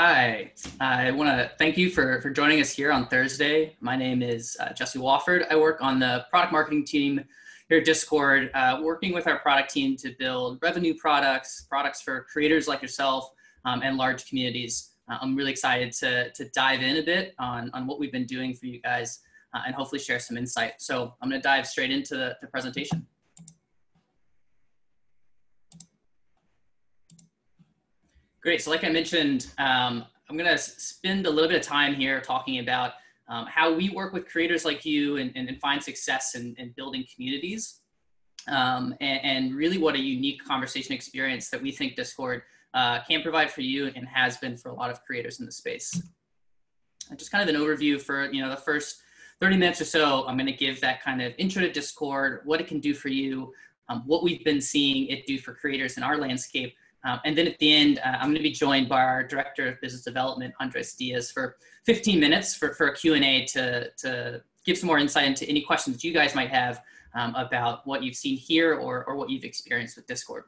Hi, I want to thank you for joining us here on Thursday. My name is Jesse Wofford. I work on the product marketing team here at Discord, working with our product team to build revenue products for creators like yourself and large communities. I'm really excited to dive in a bit on what we've been doing for you guys and hopefully share some insight. So I'm going to dive straight into the presentation. Great. So like I mentioned, I'm going to spend a little bit of time here talking about how we work with creators like you and find success in building communities, and really what a unique conversation experience that we think Discord can provide for you and has been for a lot of creators in the space. And just kind of an overview for the first 30 minutes or so. I'm going to give that kind of intro to Discord, what it can do for you, what we've been seeing it do for creators in our landscape. And then at the end, I'm going to be joined by our Director of Business Development, Andres Diaz, for 15 minutes for a Q&A to give some more insight into any questions that you guys might have about what you've seen here or what you've experienced with Discord.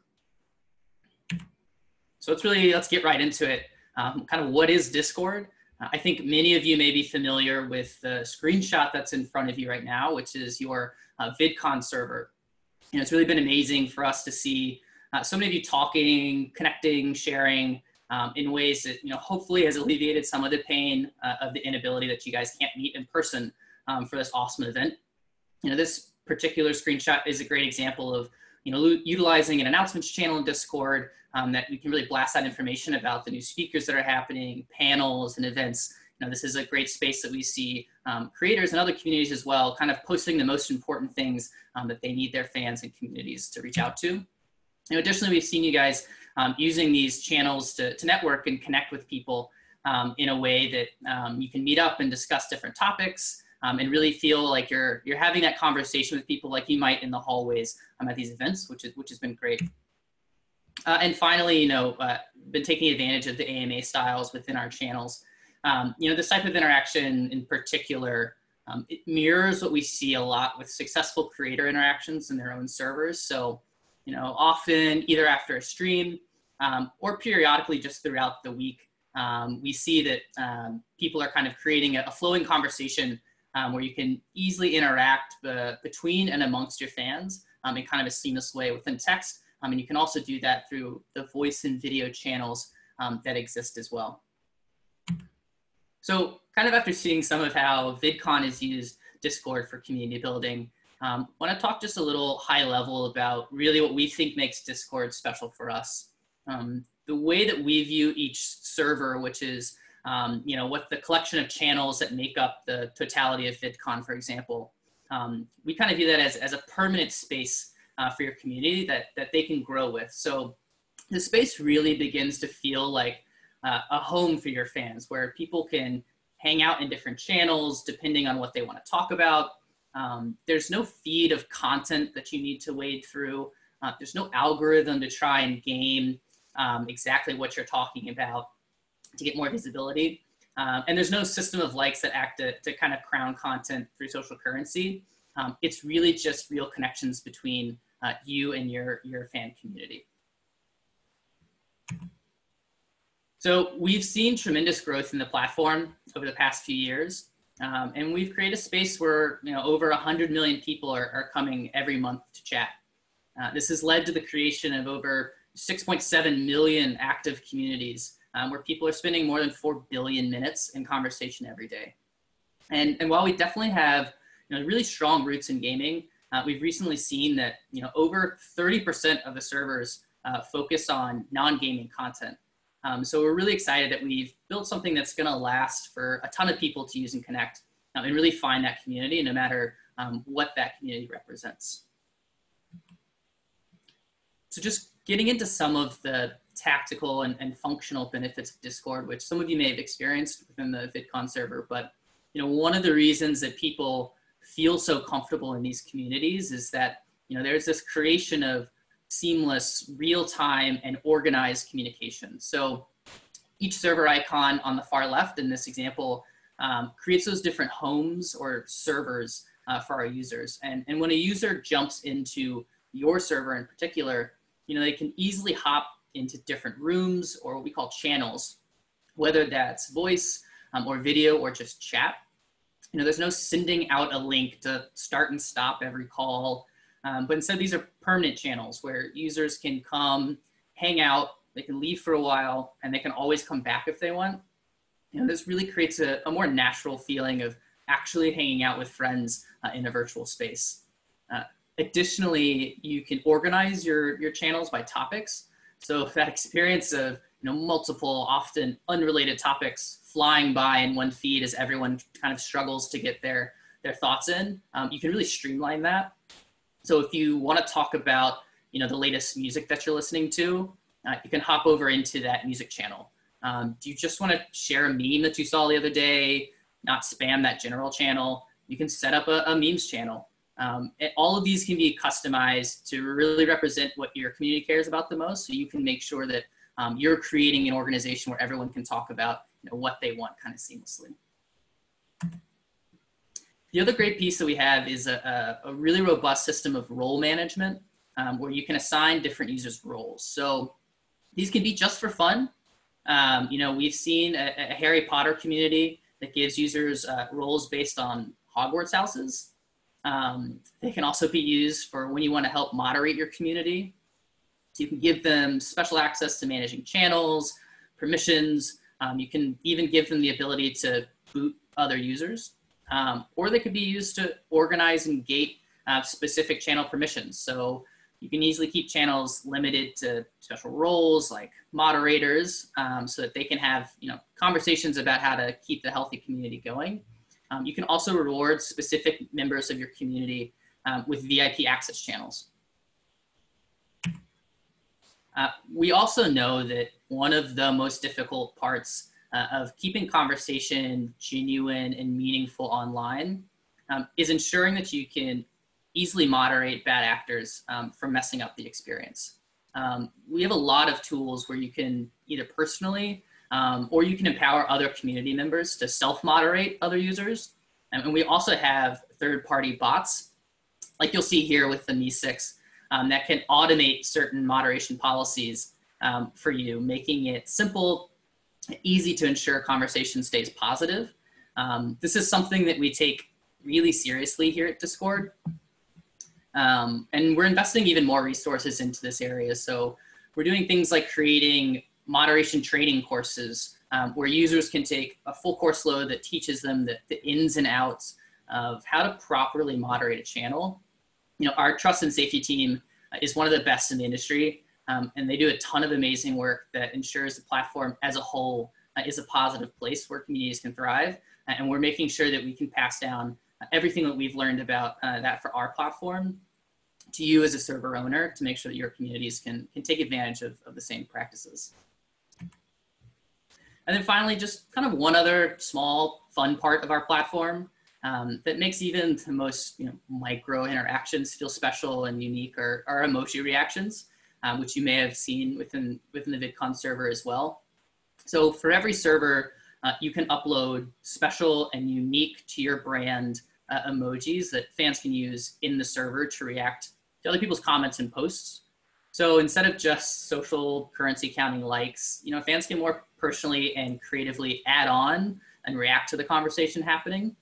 So let's get right into it. Kind of what is Discord? I think many of you may be familiar with the screenshot that's in front of you right now, which is your VidCon server. It's really been amazing for us to see so many of you talking, connecting, sharing in ways that hopefully has alleviated some of the pain of the inability that you guys can't meet in person for this awesome event. This particular screenshot is a great example of utilizing an announcements channel in Discord that we can really blast out information about the new speakers that are happening, panels and events. This is a great space that we see creators and other communities as well kind of posting the most important things that they need their fans and communities to reach out to. Additionally, we've seen you guys using these channels to network and connect with people in a way that you can meet up and discuss different topics and really feel like you're having that conversation with people like you might in the hallways at these events, which has been great. And finally, been taking advantage of the AMA styles within our channels. This type of interaction in particular, it mirrors what we see a lot with successful creator interactions in their own servers. So often either after a stream or periodically just throughout the week, we see that people are kind of creating a flowing conversation where you can easily interact between and amongst your fans in kind of a seamless way within text. And you can also do that through the voice and video channels that exist as well. So kind of after seeing some of how VidCon has used Discord for community building, I want to talk just a little high level about really what we think makes Discord special for us. The way that we view each server, which is, what the collection of channels that make up the totality of VidCon, for example, we kind of view that as a permanent space for your community that they can grow with. So the space really begins to feel like a home for your fans, where people can hang out in different channels depending on what they want to talk about. There's no feed of content that you need to wade through. There's no algorithm to try and game exactly what you're talking about to get more visibility. And there's no system of likes that act to kind of crown content through social currency. It's really just real connections between you and your fan community. So we've seen tremendous growth in the platform over the past few years. And we've created a space where over 100 million people are coming every month to chat. This has led to the creation of over 6.7 million active communities where people are spending more than 4 billion minutes in conversation every day. And while we definitely have really strong roots in gaming, we've recently seen that over 30% of the servers focus on non-gaming content. So we're really excited that we've built something that's going to last for a ton of people to use and connect and really find that community no matter what that community represents. So just getting into some of the tactical and functional benefits of Discord, which some of you may have experienced within the VidCon server, but one of the reasons that people feel so comfortable in these communities is that there's this creation of seamless, real-time, and organized communication. So each server icon on the far left in this example creates those different homes or servers for our users. And when a user jumps into your server in particular, they can easily hop into different rooms or what we call channels whether that's voice or video or just chat. You know, there's no sending out a link to start and stop every call, but instead these are permanent channels where users can come, hang out, they can leave for a while, and they can always come back if they want. You know, this really creates a more natural feeling of actually hanging out with friends in a virtual space. Additionally, you can organize your channels by topics. So that experience of multiple, often unrelated topics flying by in one feed as everyone kind of struggles to get their thoughts in, you can really streamline that. So if you want to talk about the latest music that you're listening to, you can hop over into that music channel. Do you just want to share a meme that you saw the other day, not spam that general channel? You can set up a memes channel. All of these can be customized to really represent what your community cares about the most. So you can make sure that you're creating an organization where everyone can talk about what they want kind of seamlessly. The other great piece that we have is a really robust system of role management where you can assign different users roles. So these can be just for fun. We've seen a Harry Potter community that gives users roles based on Hogwarts houses. They can also be used for when you want to help moderate your community. So you can give them special access to managing channels, permissions. You can even give them the ability to boot other users. Or they could be used to organize and gate specific channel permissions. So you can easily keep channels limited to special roles like moderators so that they can have conversations about how to keep the healthy community going. You can also reward specific members of your community with VIP access channels. We also know that one of the most difficult parts of keeping conversation genuine and meaningful online is ensuring that you can easily moderate bad actors from messing up the experience. We have a lot of tools where you can either personally or you can empower other community members to self-moderate other users. And we also have third-party bots, like you'll see here with the Me6, that can automate certain moderation policies for you, making it simple, easy to ensure conversation stays positive. This is something that we take really seriously here at Discord. And we're investing even more resources into this area. So we're doing things like creating moderation training courses where users can take a full course load that teaches them the ins and outs of how to properly moderate a channel. Our trust and safety team is one of the best in the industry, and they do a ton of amazing work that ensures the platform as a whole is a positive place where communities can thrive. And we're making sure that we can pass down everything that we've learned about that for our platform to you as a server owner to make sure that your communities can take advantage of the same practices. And then finally, just kind of one other small fun part of our platform that makes even the most micro interactions feel special and unique are Emoji Reactions, which you may have seen within the VidCon server as well. So for every server, you can upload special and unique to your brand emojis that fans can use in the server to react to other people's comments and posts. So instead of just social currency counting likes, fans can more personally and creatively add on and react to the conversation happening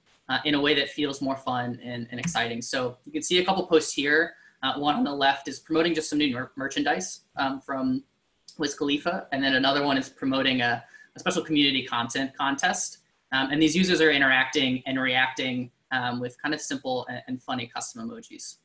in a way that feels more fun and exciting. So you can see a couple posts here. One on the left is promoting just some new merchandise from Wiz Khalifa, and then another one is promoting a special community content contest. And these users are interacting and reacting with kind of simple and funny custom emojis.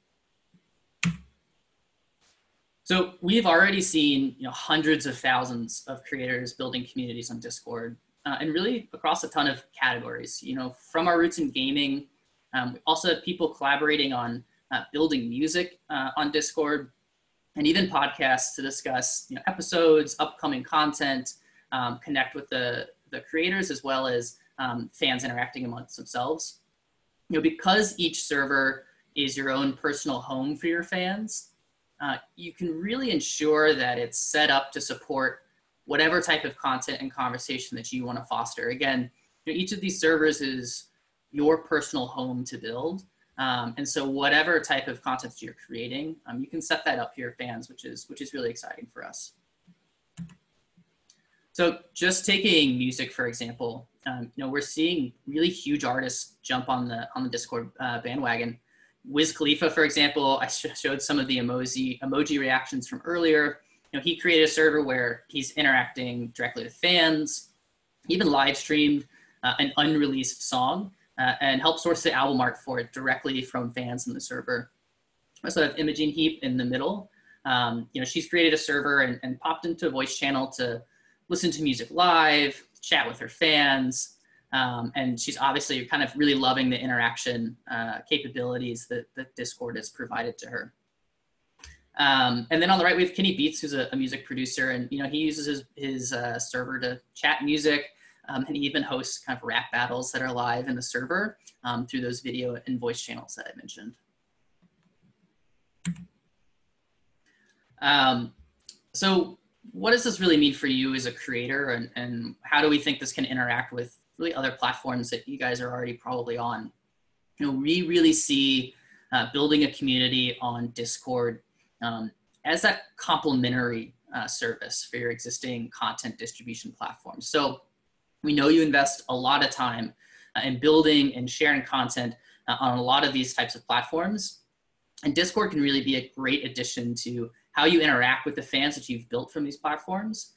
So we've already seen hundreds of thousands of creators building communities on Discord, and really across a ton of categories. From our roots in gaming, we also have people collaborating on building music on Discord, and even podcasts to discuss episodes, upcoming content, connect with the creators as well as fans interacting amongst themselves. Because each server is your own personal home for your fans, you can really ensure that it's set up to support whatever type of content and conversation that you want to foster. Again, each of these servers is your personal home to build. And so whatever type of content that you're creating, you can set that up for your fans, which is really exciting for us. So just taking music, for example, we're seeing really huge artists jump on the Discord bandwagon. Wiz Khalifa, for example, I showed some of the emoji reactions from earlier. He created a server where he's interacting directly with fans, even live streamed an unreleased song and helped source the album art for it directly from fans in the server. I also have Imogen Heap in the middle. She's created a server and popped into a voice channel to listen to music live, chat with her fans, and she's obviously kind of really loving the interaction capabilities that Discord has provided to her. And then on the right, we have Kenny Beats, who's a music producer, and he uses his server to chat music, and he even hosts kind of rap battles that are live in the server through those video and voice channels that I mentioned. So what does this really mean for you as a creator, and how do we think this can interact with really other platforms that you guys are already probably on? We really see building a community on Discord as that complementary service for your existing content distribution platform. So we know you invest a lot of time in building and sharing content on a lot of these types of platforms. And Discord can really be a great addition to how you interact with the fans that you've built from these platforms.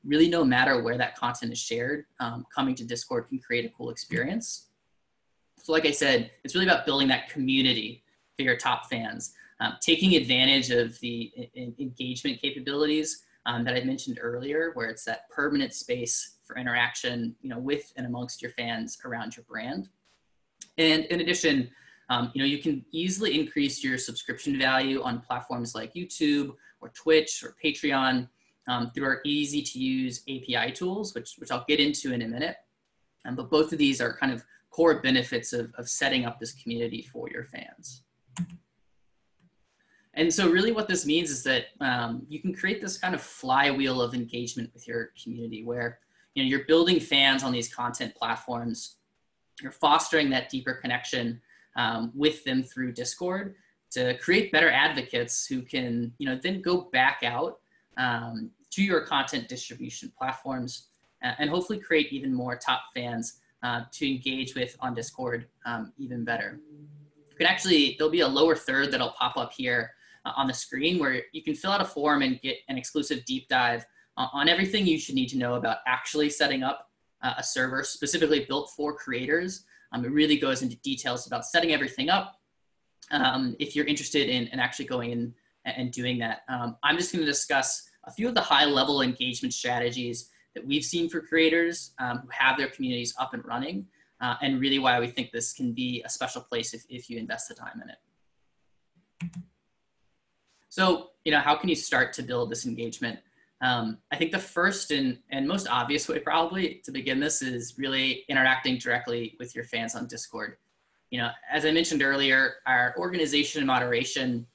Really, no matter where that content is shared, coming to Discord can create a cool experience. So like I said, it's really about building that community for your top fans, taking advantage of the engagement capabilities that I mentioned earlier, where it's that permanent space for interaction, with and amongst your fans around your brand. And in addition, you can easily increase your subscription value on platforms like YouTube or Twitch or Patreon through our easy to use API tools, which I'll get into in a minute. But both of these are kind of core benefits of setting up this community for your fans. And so really what this means is that you can create this kind of flywheel of engagement with your community where you're building fans on these content platforms, you're fostering that deeper connection with them through Discord to create better advocates who can then go back out to your content distribution platforms and hopefully create even more top fans to engage with on Discord even better. You can actually, there'll be a lower third that'll pop up here on the screen where you can fill out a form and get an exclusive deep dive on everything you should need to know about actually setting up a server specifically built for creators. It really goes into details about setting everything up if you're interested in actually going in and doing that. I'm just going to discuss a few of the high-level engagement strategies that we've seen for creators who have their communities up and running, and really why we think this can be a special place if you invest the time in it. So, how can you start to build this engagement? I think the first and most obvious way probably to begin this is really interacting directly with your fans on Discord. As I mentioned earlier, our organization and moderation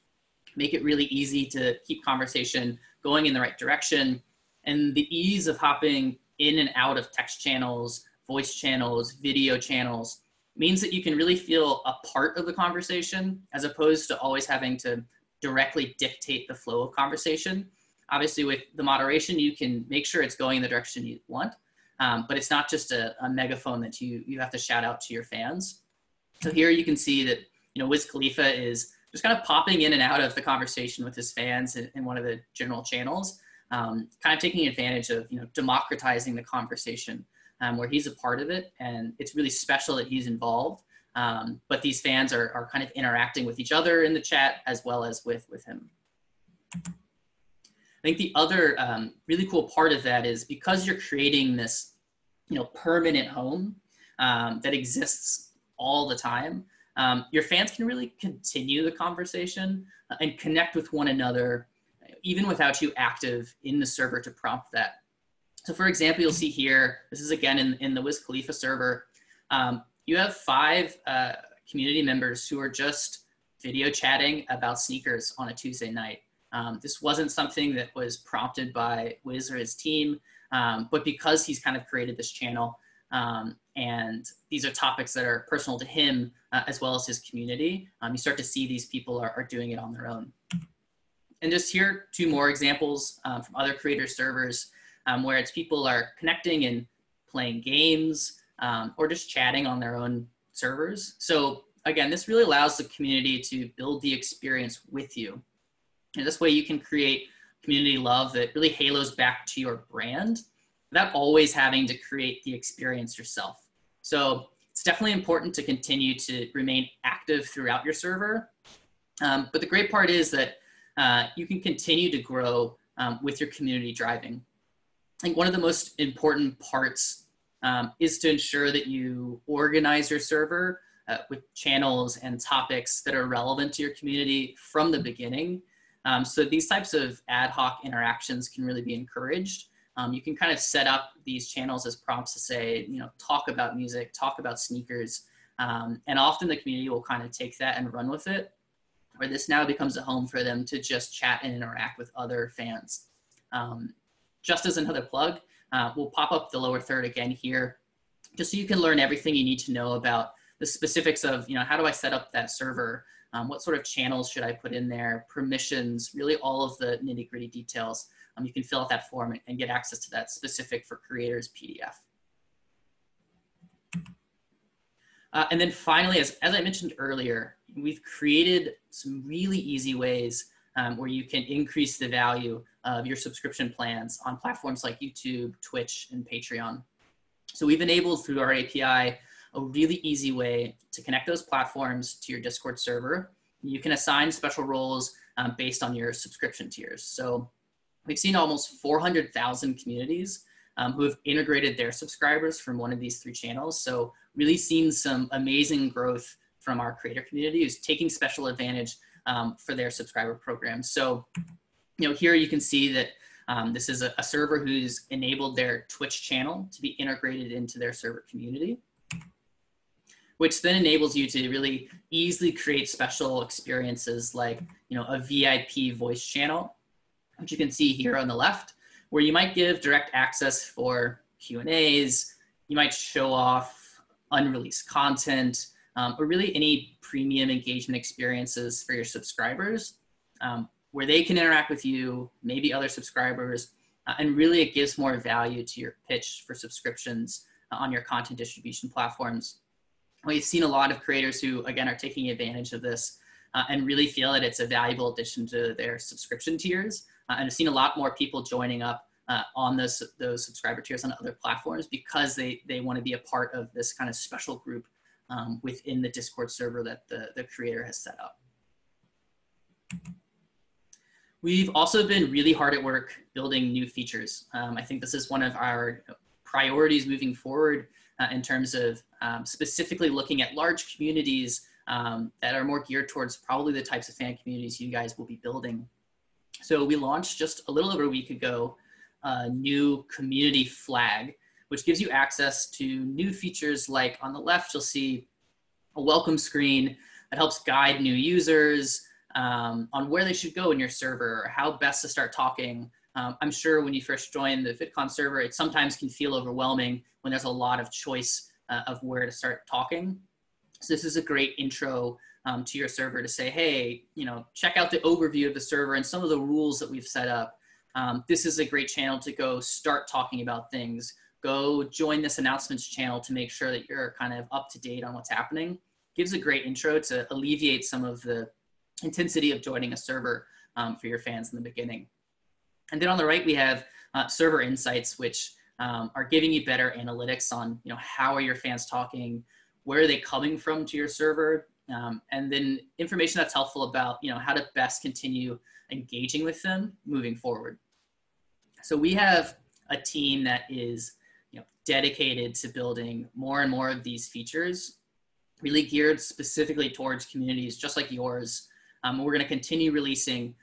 make it really easy to keep conversation going in the right direction. And the ease of hopping in and out of text channels, voice channels, video channels means that you can really feel a part of the conversation as opposed to always having to directly dictate the flow of conversation. Obviously, with the moderation, you can make sure it's going in the direction you want, but it's not just a megaphone that you have to shout out to your fans. So here you can see that Wiz Khalifa is just kind of popping in and out of the conversation with his fans in one of the general channels, kind of taking advantage of democratizing the conversation where he's a part of it, and it's really special that he's involved. But these fans are kind of interacting with each other in the chat as well as with him. I think the other really cool part of that is because you're creating this, permanent home that exists all the time, your fans can really continue the conversation and connect with one another, even without you active in the server to prompt that. So for example, you'll see here, this is again in the Wiz Khalifa server, you have 5 community members who are just video chatting about sneakers on a Tuesday night. This wasn't something that was prompted by Wiz or his team, but because he's kind of created this channel and these are topics that are personal to him as well as his community, you start to see these people are doing it on their own. And just here, 2 more examples from other creator servers. where it's people are connecting and playing games or just chatting on their own servers. So again, this really allows the community to build the experience with you. And this way you can create community love that really halos back to your brand without always having to create the experience yourself. So it's definitely important to continue to remain active throughout your server. But the great part is that you can continue to grow with your community driving. I think one of the most important parts is to ensure that you organize your server with channels and topics that are relevant to your community from the beginning. So these types of ad hoc interactions can really be encouraged. You can kind of set up these channels as prompts to say, you know, talk about music, talk about sneakers. And often the community will kind of take that and run with it, where this now becomes a home for them to just chat and interact with other fans. Just as another plug, we'll pop up the lower third again here, just so you can learn everything you need to know about the specifics of, you know, how do I set up that server? What sort of channels should I put in there? Permissions, really all of the nitty gritty details. You can fill out that form and get access to that specific for creators PDF. And then finally, as I mentioned earlier, we've created some really easy ways where you can increase the value of your subscription plans on platforms like YouTube, Twitch, and Patreon. So we've enabled through our API a really easy way to connect those platforms to your Discord server. You can assign special roles based on your subscription tiers. So we've seen almost 400,000 communities who have integrated their subscribers from one of these 3 channels. So really seen some amazing growth from our creator community who's taking special advantage for their subscriber programs. So, you know, here you can see that this is a server who's enabled their Twitch channel to be integrated into their server community, which then enables you to really easily create special experiences like, you know, a VIP voice channel, which you can see here on the left, where you might give direct access for Q&As, you might show off unreleased content, or really any premium engagement experiences for your subscribers, where they can interact with you, maybe other subscribers, and really it gives more value to your pitch for subscriptions on your content distribution platforms. We've seen a lot of creators who, again, are taking advantage of this and really feel that it's a valuable addition to their subscription tiers. And I've seen a lot more people joining up on those subscriber tiers on other platforms because they want to be a part of this kind of special group within the Discord server that the creator has set up. We've also been really hard at work building new features. I think this is one of our priorities moving forward in terms of specifically looking at large communities that are more geared towards probably the types of fan communities you guys will be building. So we launched just a little over a week ago a new community flag, which gives you access to new features like on the left, you'll see a welcome screen that helps guide new users on where they should go in your server, or how best to start talking. I'm sure when you first join the VidCon server, it sometimes can feel overwhelming when there's a lot of choice of where to start talking. So this is a great intro to your server to say, hey, you know, check out the overview of the server and some of the rules that we've set up. This is a great channel to go start talking about things. Go join this announcements channel to make sure that you're kind of up to date on what's happening. Gives a great intro to alleviate some of the intensity of joining a server for your fans in the beginning. And then on the right, we have server insights, which are giving you better analytics on, you know, how are your fans talking, where are they coming from to your server, and then information that's helpful about, you know, how to best continue engaging with them moving forward. So we have a team that is, you know, dedicated to building more and more of these features, really geared specifically towards communities just like yours. We're going to continue releasing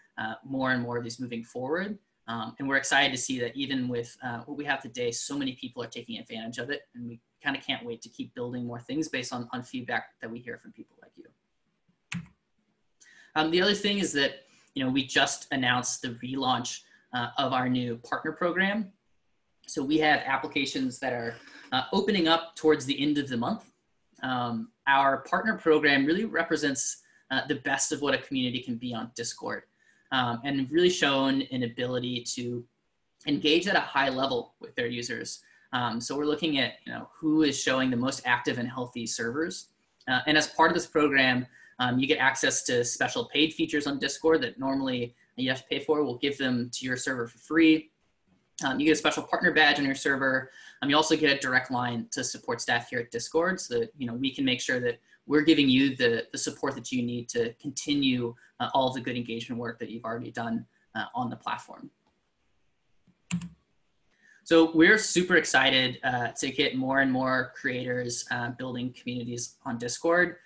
more and more of these moving forward. And we're excited to see that even with what we have today, so many people are taking advantage of it. And we kind of can't wait to keep building more things based on feedback that we hear from people like you. The other thing is that, you know, we just announced the relaunch of our new partner program. So we have applications that are opening up towards the end of the month. Our partner program really represents the best of what a community can be on Discord. And really shown an ability to engage at a high level with their users. So we're looking at who is showing the most active and healthy servers. And as part of this program, you get access to special paid features on Discord that normally you have to pay for. We'll give them to your server for free. You get a special partner badge on your server. You also get a direct line to support staff here at Discord, so that we can make sure that we're giving you the support that you need to continue all the good engagement work that you've already done on the platform. So we're super excited to get more and more creators building communities on Discord.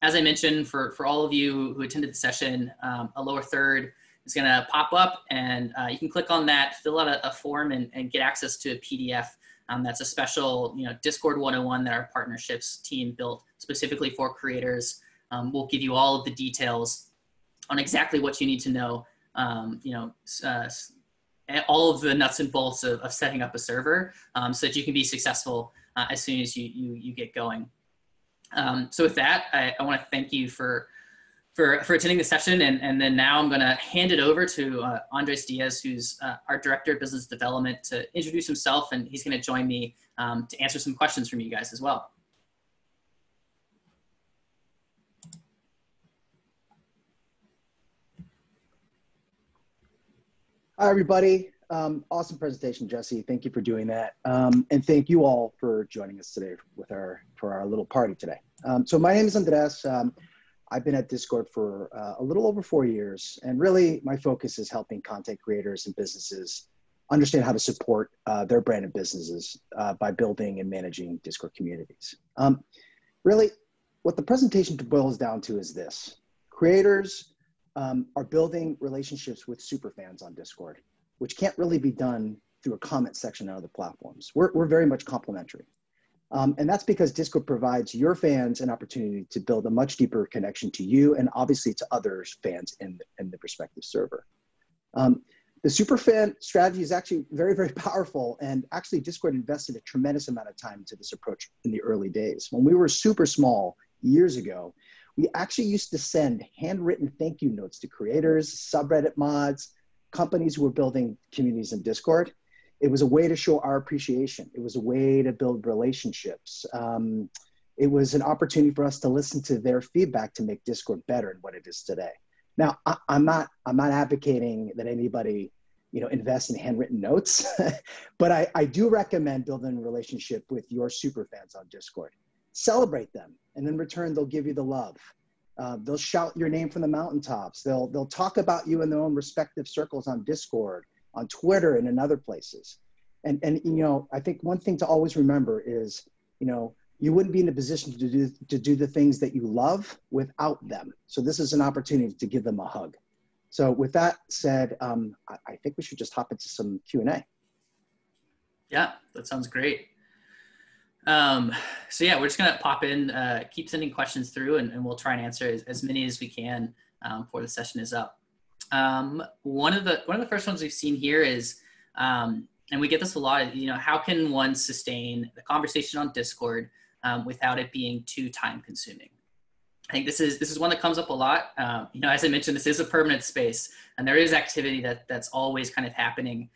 As I mentioned, for all of you who attended the session, a lower third is going to pop up, and you can click on that, fill out a form, and get access to a PDF. That's a special Discord 101 that our partnerships team built specifically for creators. We'll give you all of the details on exactly what you need to know, all of the nuts and bolts of setting up a server, so that you can be successful as soon as you get going. So with that, I want to thank you for attending the session, and then now I'm going to hand it over to Andres Diaz, who's our Director of Business Development, to introduce himself, and he's going to join me to answer some questions from you guys as well. Hi, everybody. Awesome presentation, Jesse. Thank you for doing that. And thank you all for joining us today for our little party today. So my name is Andres. I've been at Discord for a little over 4 years, and really my focus is helping content creators and businesses understand how to support their brand and businesses by building and managing Discord communities. Really, what the presentation boils down to is this. Creators are building relationships with superfans on Discord, which can't really be done through a comment section on other platforms. We're very much complementary. And that's because Discord provides your fans an opportunity to build a much deeper connection to you and obviously to others fans in the respective server. The superfan strategy is actually very, very powerful, and actually Discord invested a tremendous amount of time into this approach in the early days. When we were super small years ago, we actually used to send handwritten thank you notes to creators, subreddit mods, companies who were building communities in Discord. It was a way to show our appreciation. It was a way to build relationships. It was an opportunity for us to listen to their feedback to make Discord better than what it is today. Now, I'm not advocating that anybody, invest in handwritten notes, but I do recommend building a relationship with your super fans on Discord. Celebrate them, and in return, they'll give you the love. They'll shout your name from the mountaintops. They'll talk about you in their own respective circles on Discord, on Twitter, and in other places. And I think one thing to always remember is, you wouldn't be in a position to do the things that you love without them. So this is an opportunity to give them a hug. So with that said, I think we should just hop into some Q&A. Yeah, that sounds great. So yeah, we're just gonna pop in, keep sending questions through, and we'll try and answer as many as we can before the session is up. One of the first ones we've seen here is, and we get this a lot, how can one sustain the conversation on Discord without it being too time consuming? I think this is one that comes up a lot. As I mentioned, this is a permanent space, and there is activity that's always kind of happening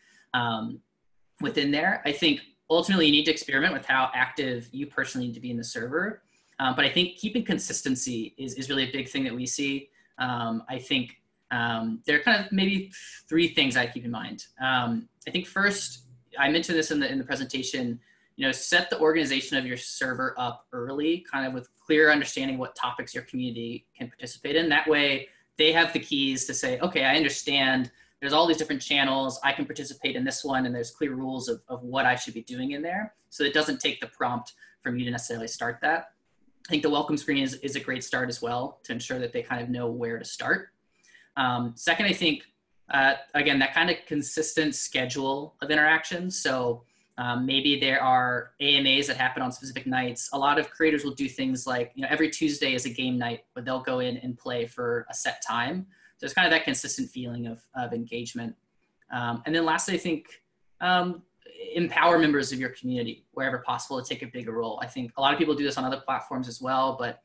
within there. I think ultimately you need to experiment with how active you personally need to be in the server. But I think keeping consistency is really a big thing that we see. I think there are kind of maybe 3 things I keep in mind. I think first, I mentioned this in the presentation, set the organization of your server up early, kind of with clear understanding what topics your community can participate in. That way they have the keys to say, okay, I understand there's all these different channels, I can participate in this one, and there's clear rules of what I should be doing in there. So it doesn't take the prompt from you to necessarily start that. I think the welcome screen is a great start as well to ensure that they kind of know where to start. Second, I think, again, that kind of consistent schedule of interactions. So maybe there are AMAs that happen on specific nights. A lot of creators will do things like, every Tuesday is a game night, but they'll go in and play for a set time. So it's kind of that consistent feeling of engagement. And then lastly, I think empower members of your community wherever possible to take a bigger role. I think a lot of people do this on other platforms as well, but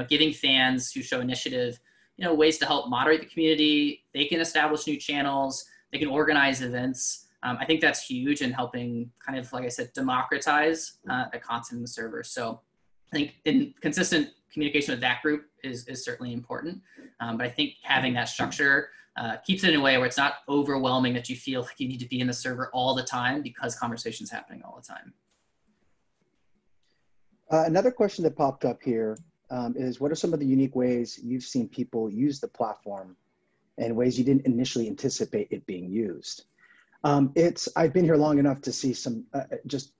giving fans who show initiative, ways to help moderate the community. They can establish new channels. They can organize events. I think that's huge in helping kind of, like I said, democratize the content in the server. So I think in consistent communication with that group is certainly important. But I think having that structure keeps it in a way where it's not overwhelming that you feel like you need to be in the server all the time because conversation's happening all the time. Another question that popped up here is, what are some of the unique ways you've seen people use the platform and ways you didn't initially anticipate it being used? I've been here long enough to see some just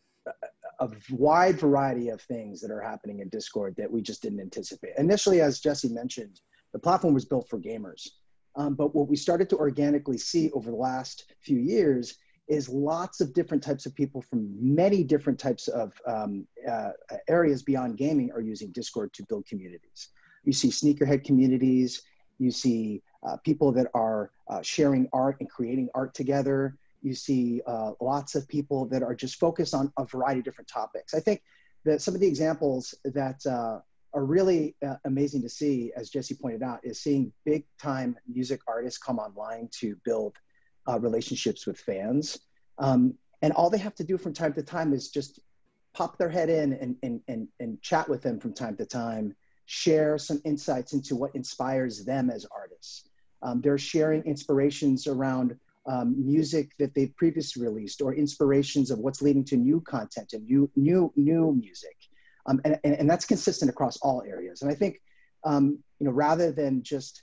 a wide variety of things that are happening in Discord that we just didn't anticipate. Initially, as Jesse mentioned, the platform was built for gamers. But what we started to organically see over the last few years is lots of different types of people from many different types of areas beyond gaming are using Discord to build communities. You see sneakerhead communities, you see people that are sharing art and creating art together. You see lots of people that are just focused on a variety of different topics. I think that some of the examples that are really amazing to see, as Jesse pointed out, is seeing big time music artists come online to build relationships with fans. And all they have to do from time to time is just pop their head in and chat with them from time to time, share some insights into what inspires them as artists. They're sharing inspirations around music that they've previously released, or inspirations of what's leading to new content and new music. And that's consistent across all areas. And I think, rather than just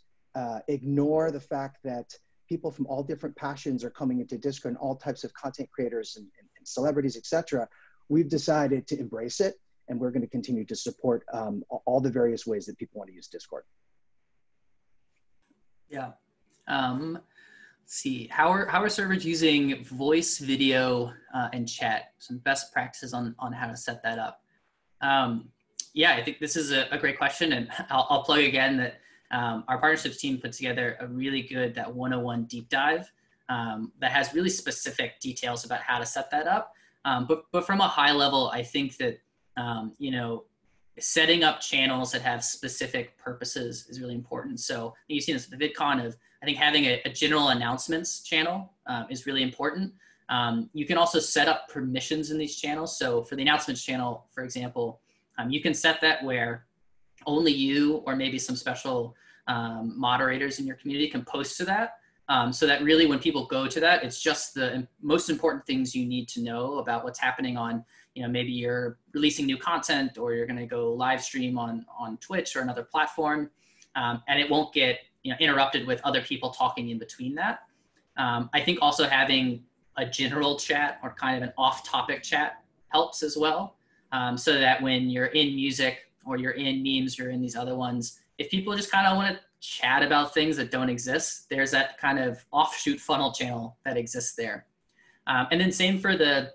ignore the fact that people from all different passions are coming into Discord, and all types of content creators and celebrities, et cetera, we've decided to embrace it. And we're going to continue to support all the various ways that people want to use Discord. Yeah. Let's see, how are servers using voice, video, and chat? Some best practices on how to set that up. Yeah, I think this is a great question, and I'll plug again that our partnerships team put together a really good, that 101 deep dive that has really specific details about how to set that up. But from a high level, I think that, setting up channels that have specific purposes is really important. So you've seen this with the VidCon of, I think having a general announcements channel is really important. You can also set up permissions in these channels. So for the announcements channel, for example, you can set that where only you or maybe some special moderators in your community can post to that. So that really when people go to that, it's just the most important things you need to know about what's happening on, maybe you're releasing new content, or you're going to go live stream on Twitch or another platform, and it won't get interrupted with other people talking in between that. I think also having a general chat or kind of an off-topic chat helps as well, so that when you're in music or you're in memes, you're in these other ones, if people just kind of want to chat about things that don't exist, there's that kind of offshoot funnel channel that exists there. And then same for the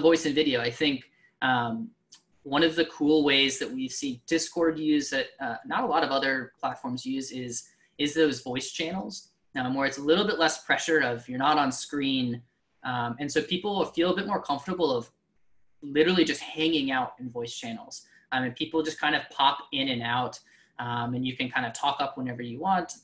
voice and video. I think one of the cool ways that we've seen Discord use that not a lot of other platforms use is those voice channels, where it's a little bit less pressure of you're not on screen. And so people will feel a bit more comfortable of literally just hanging out in voice channels. And people just kind of pop in and out, and you can kind of talk up whenever you want.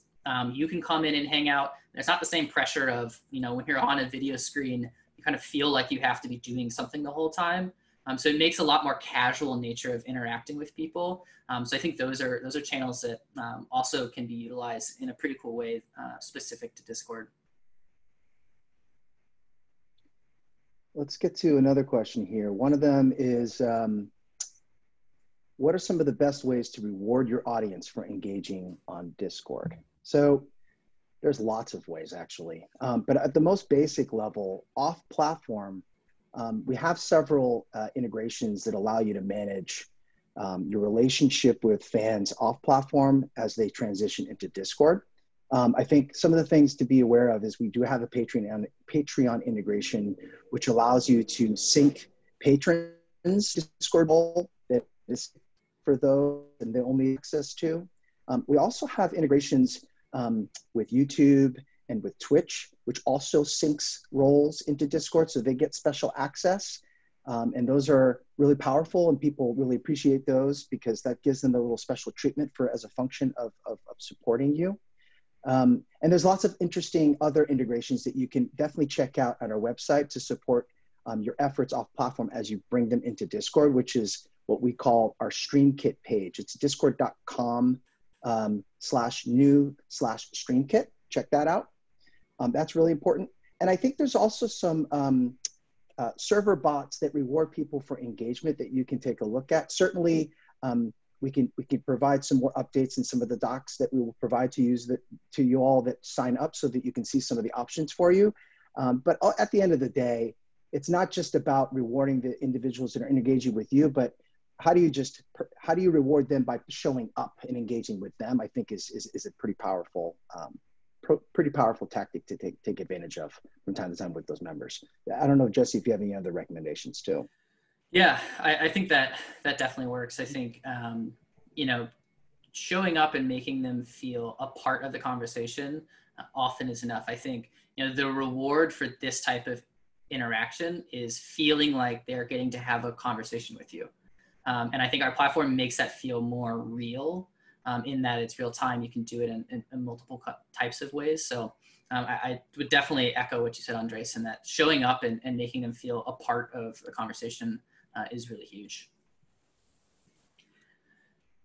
You can come in and hang out. There's not the same pressure of, when you're on a video screen, you kind of feel like you have to be doing something the whole time. So it makes a lot more casual nature of interacting with people. So I think those are channels that also can be utilized in a pretty cool way specific to Discord. Let's get to another question here. One of them is, what are some of the best ways to reward your audience for engaging on Discord? So there's lots of ways, actually. But at the most basic level, off-platform, we have several integrations that allow you to manage your relationship with fans off-platform as they transition into Discord. I think some of the things to be aware of is we do have a Patreon integration, which allows you to sync patrons Discord role that is for those and they only access to. We also have integrations with YouTube and with Twitch, which also syncs roles into Discord, so they get special access. And those are really powerful, and people really appreciate those because that gives them a little special treatment as a function of supporting you. And there's lots of interesting other integrations that you can definitely check out on our website to support your efforts off platform as you bring them into Discord, which is what we call our StreamKit page. It's discord.com/new/StreamKit. Check that out. That's really important. And I think there's also some server bots that reward people for engagement that you can take a look at. Certainly, we can provide some more updates in some of the docs that we will provide to you all that sign up so that you can see some of the options for you. But at the end of the day, it's not just about rewarding the individuals that are engaging with you, but how do you reward them by showing up and engaging with them? I think is a pretty powerful tactic to take advantage of from time to time with those members. I don't know, Jesse, if you have any other recommendations too. Yeah, I think that definitely works. I think, you know, showing up and making them feel a part of the conversation often is enough. I think, you know, the reward for this type of interaction is feeling like they're getting to have a conversation with you. And I think our platform makes that feel more real in that it's real time. You can do it in multiple types of ways. So I would definitely echo what you said, Andres, in that showing up and making them feel a part of the conversation is really huge.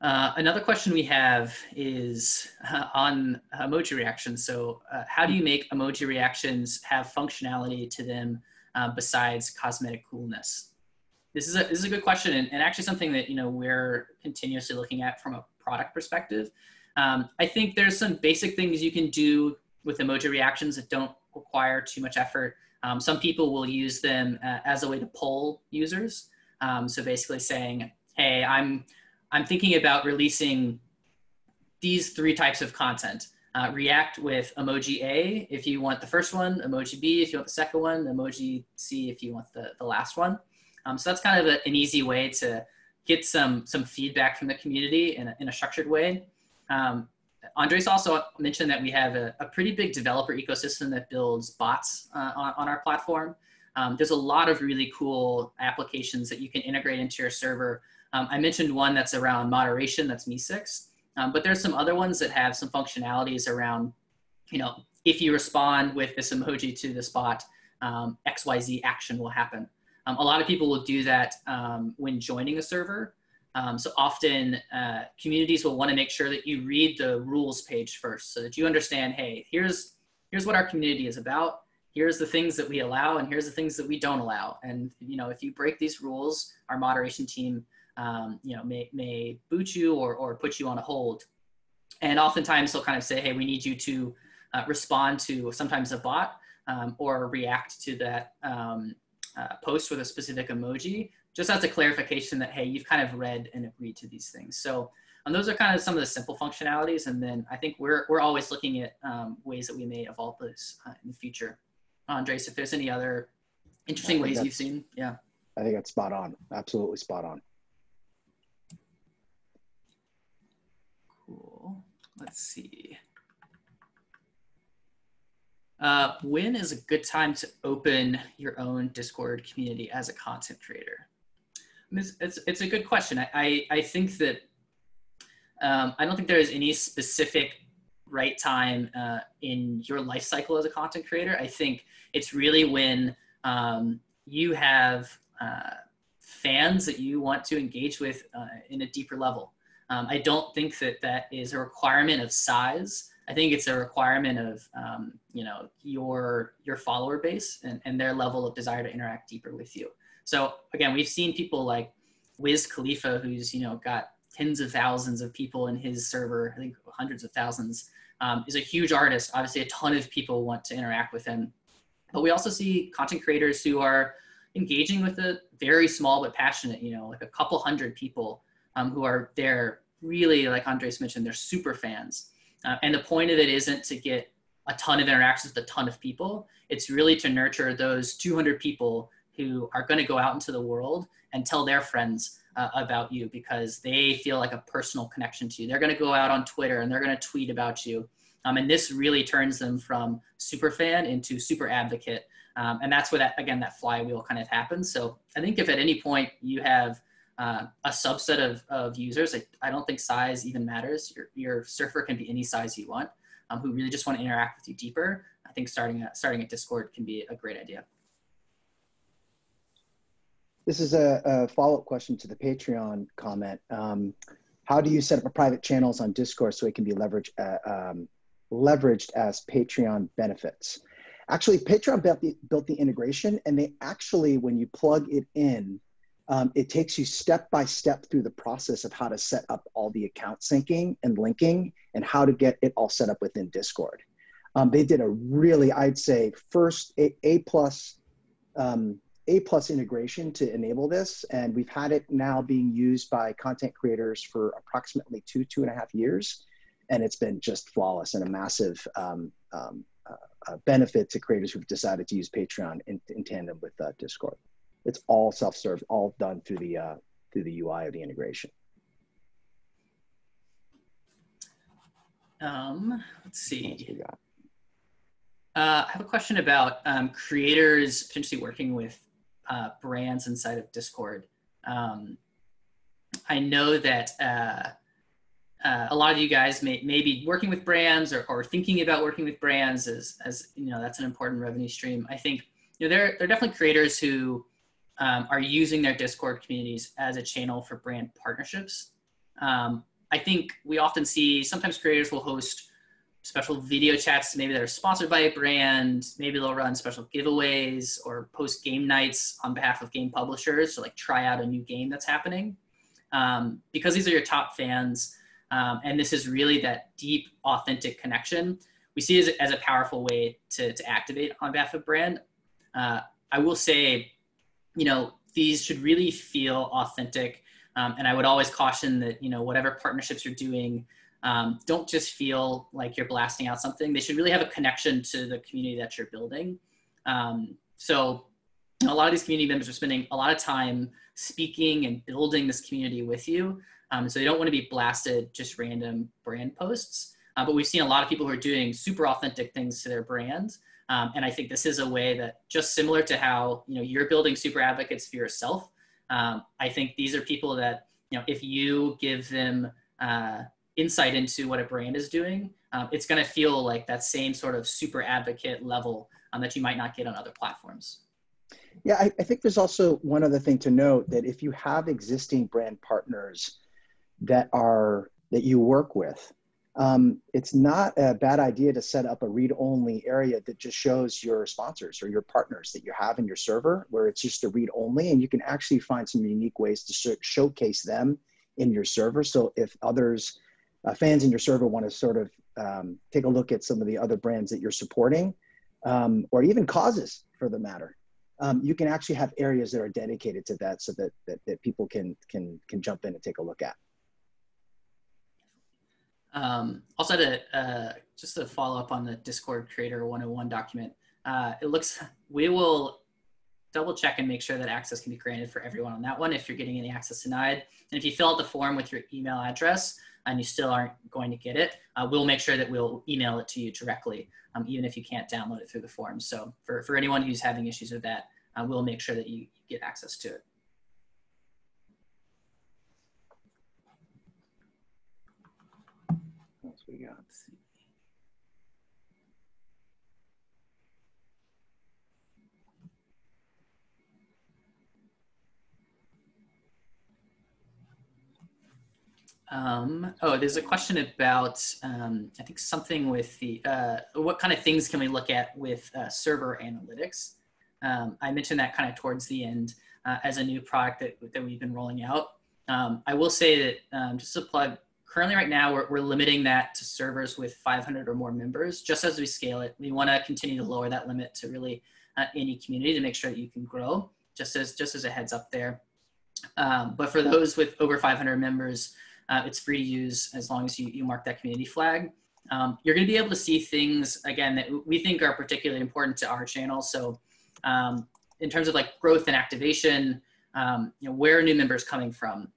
Another question we have is on emoji reactions. So how do you make emoji reactions have functionality to them besides cosmetic coolness? This is a good question, and actually something that, you know, we're continuously looking at from a product perspective. I think there's some basic things you can do with emoji reactions that don't require too much effort. Some people will use them as a way to poll users. So basically saying, hey, I'm thinking about releasing these 3 types of content. React with emoji A if you want the first one, emoji B if you want the second one, emoji C if you want the last one. So that's kind of an easy way to get some feedback from the community in a structured way. Andres also mentioned that we have a pretty big developer ecosystem that builds bots on our platform. There's a lot of really cool applications that you can integrate into your server. I mentioned one that's around moderation, that's Me6, but there's some other ones that have some functionalities around, you know, if you respond with this emoji to this bot, XYZ action will happen. A lot of people will do that when joining a server. So often communities will want to make sure that you read the rules page first so that you understand, hey, here's what our community is about. Here's the things that we allow and here's the things that we don't allow. And, you know, if you break these rules, our moderation team, you know, may boot you or put you on a hold. And oftentimes they'll kind of say, hey, we need you to respond to sometimes a bot or react to that post with a specific emoji, just as a clarification that, hey, you've kind of read and agreed to these things. So those are kind of some of the simple functionalities. And then I think we're always looking at ways that we may evolve this in the future. Andres, if there's any other interesting ways you've seen. Yeah. I think that's spot on. Absolutely spot on. Cool. Let's see. When is a good time to open your own Discord community as a content creator? It's a good question. I think that I don't think there is any specific right time in your life cycle as a content creator. I think it's really when you have fans that you want to engage with in a deeper level. I don't think that is a requirement of size. I think it's a requirement of you know, your follower base and their level of desire to interact deeper with you. So again, we've seen people like Wiz Khalifa, who's, you know, got tens of thousands of people in his server, I think hundreds of thousands, is a huge artist. Obviously, a ton of people want to interact with him. But we also see content creators who are engaging with a very small but passionate, you know, like a couple hundred people who are there really, like Andres mentioned, they're super fans. And the point of it isn't to get a ton of interactions with a ton of people. It's really to nurture those 200 people who are going to go out into the world and tell their friends about you because they feel like a personal connection to you. They're going to go out on Twitter and they're going to tweet about you. And this really turns them from super fan into super advocate. And that's where that flywheel kind of happens. So I think if at any point you have a subset of users, I don't think size even matters. Your surfer can be any size you want. who really just want to interact with you deeper, I think starting a Discord can be a great idea. This is a follow-up question to the Patreon comment. How do you set up a private channels on Discord so it can be leveraged as Patreon benefits? Actually, Patreon built the integration, and they actually, when you plug it in, it takes you step by step through the process of how to set up all the account syncing and linking and how to get it all set up within Discord. They did a really, I'd say, first A+ integration to enable this, and we've had it now being used by content creators for approximately 2.5 years, and it's been just flawless and a massive benefit to creators who've decided to use Patreon in tandem with Discord. It's all self-serve, all done through the UI of the integration. Let's see. I have a question about creators potentially working with brands inside of Discord. I know that a lot of you guys may be working with brands or thinking about working with brands as you know, that's an important revenue stream. I think, you know, there are definitely creators who are using their Discord communities as a channel for brand partnerships. I think we often see sometimes creators will host special video chats, maybe that are sponsored by a brand. Maybe they'll run special giveaways or post game nights on behalf of game publishers to like try out a new game that's happening. Because these are your top fans, and this is really that deep, authentic connection, we see it as a powerful way to activate on behalf of brand. I will say, you know, these should really feel authentic. And I would always caution that, you know, whatever partnerships you're doing, don't just feel like you're blasting out something. They should really have a connection to the community that you're building. So a lot of these community members are spending a lot of time speaking and building this community with you. So they don't want to be blasted just random brand posts. But we've seen a lot of people who are doing super authentic things to their brands. And I think this is a way that, just similar to how, you know, you're building super advocates for yourself, I think these are people that, you know, if you give them insight into what a brand is doing, it's going to feel like that same sort of super advocate level that you might not get on other platforms. Yeah, I think there's also one other thing to note, that if you have existing brand partners that you work with, it's not a bad idea to set up a read-only area that just shows your sponsors or your partners that you have in your server, where it's just a read-only, and you can actually find some unique ways to showcase them in your server. So if others, fans in your server, want to sort of take a look at some of the other brands that you're supporting, or even causes for the matter, you can actually have areas that are dedicated to that, so that people can jump in and take a look at. Also, just to follow up on the Discord Creator 101 document, we will double check and make sure that access can be granted for everyone on that one if you're getting any access denied. And if you fill out the form with your email address and you still aren't going to get it, we'll make sure that we'll email it to you directly, even if you can't download it through the form. So for anyone who's having issues with that, we'll make sure that you get access to it. We got. Oh, there's a question about, I think something with the, what kind of things can we look at with server analytics? I mentioned that kind of towards the end as a new product that we've been rolling out. I will say that, just to plug, currently right now, we're limiting that to servers with 500 or more members. Just as we scale it, we want to continue to lower that limit to really any community to make sure that you can grow, just as a heads up there. But for those with over 500 members, it's free to use as long as you mark that community flag. You're going to be able to see things, again, that we think are particularly important to our channel. So in terms of like growth and activation, you know, where are new members coming from?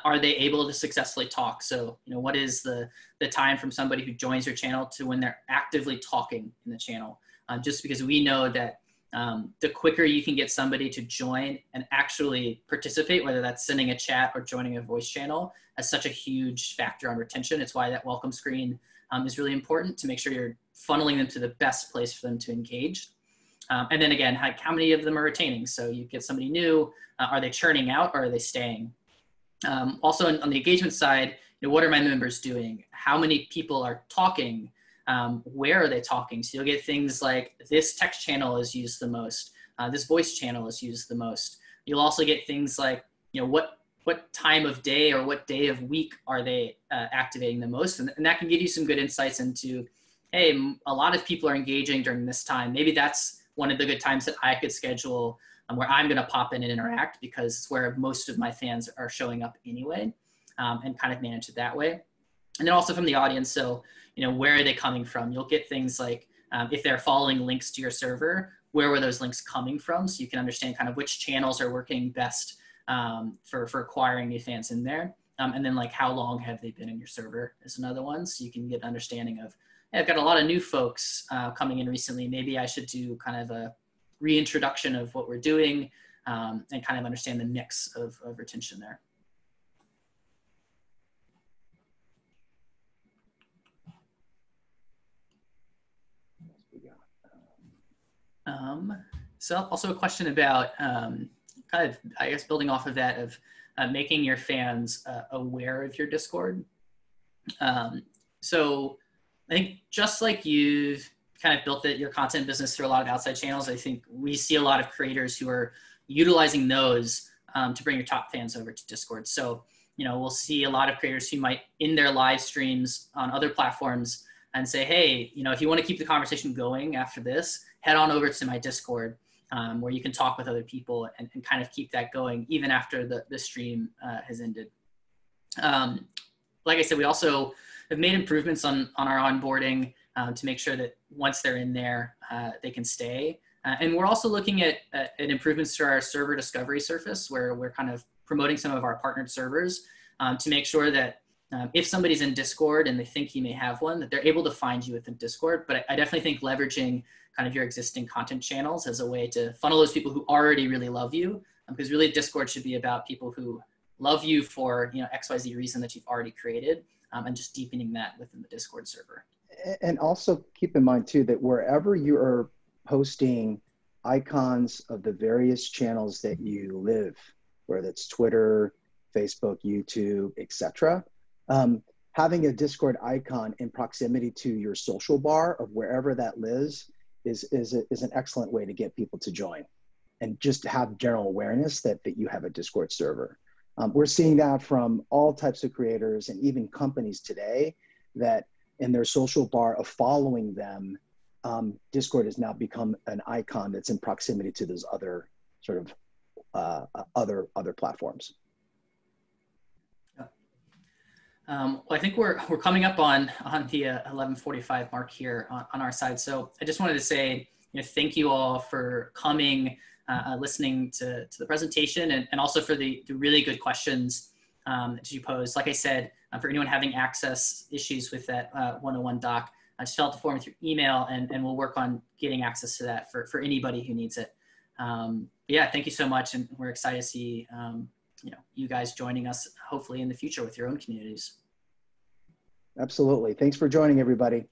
Are they able to successfully talk? So, you know, what is the time from somebody who joins your channel to when they're actively talking in the channel? Just because we know that the quicker you can get somebody to join and actually participate, whether that's sending a chat or joining a voice channel, is such a huge factor on retention. It's why that welcome screen is really important to make sure you're funneling them to the best place for them to engage. And then again, how many of them are retaining? So you get somebody new, are they churning out or are they staying? Also on the engagement side, what are my members doing? How many people are talking? Where are they talking? So you'll get things like this text channel is used the most. This voice channel is used the most. You'll also get things like, what time of day or what day of week are they activating the most? And that can give you some good insights into, hey, a lot of people are engaging during this time. Maybe that's one of the good times that I could schedule where I'm going to pop in and interact, because it's where most of my fans are showing up anyway, and kind of manage it that way. And then also from the audience, so, where are they coming from? You'll get things like if they're following links to your server, where were those links coming from? So you can understand kind of which channels are working best for acquiring new fans in there. And then like how long have they been in your server is another one. So you can get an understanding of, hey, I've got a lot of new folks coming in recently. Maybe I should do kind of a reintroduction of what we're doing, and kind of understand the mix of retention there. So also a question about kind of, I guess, building off of that of making your fans aware of your Discord. So I think just like you've kind of built your content business through a lot of outside channels, I think we see a lot of creators who are utilizing those to bring your top fans over to Discord. So, we'll see a lot of creators who might in their live streams on other platforms and say, hey, if you want to keep the conversation going after this, head on over to my Discord, where you can talk with other people and kind of keep that going even after the stream has ended. Like I said, we also have made improvements on our onboarding to make sure that once they're in there, they can stay. And we're also looking at improvements to our server discovery surface, where we're kind of promoting some of our partnered servers to make sure that if somebody's in Discord and they think you may have one, that they're able to find you within Discord. But I definitely think leveraging kind of your existing content channels as a way to funnel those people who already really love you, because really Discord should be about people who love you for XYZ reason that you've already created, and just deepening that within the Discord server. And also keep in mind too, that wherever you are posting icons of the various channels that you live, whether it's Twitter, Facebook, YouTube, etc., having a Discord icon in proximity to your social bar of wherever that lives is an excellent way to get people to join and just have general awareness that you have a Discord server. We're seeing that from all types of creators and even companies today, that in their social bar of following them, Discord has now become an icon that's in proximity to those other sort of other platforms. Well, I think we're coming up on the 11:45 mark here on our side. So I just wanted to say, thank you all for coming, listening to the presentation, and also for the really good questions that you posed. Like I said, for anyone having access issues with that 101 doc, just fill out the form with your email, and we'll work on getting access to that for anybody who needs it. Yeah, thank you so much, and we're excited to see you guys joining us hopefully in the future with your own communities. Absolutely. Thanks for joining, everybody.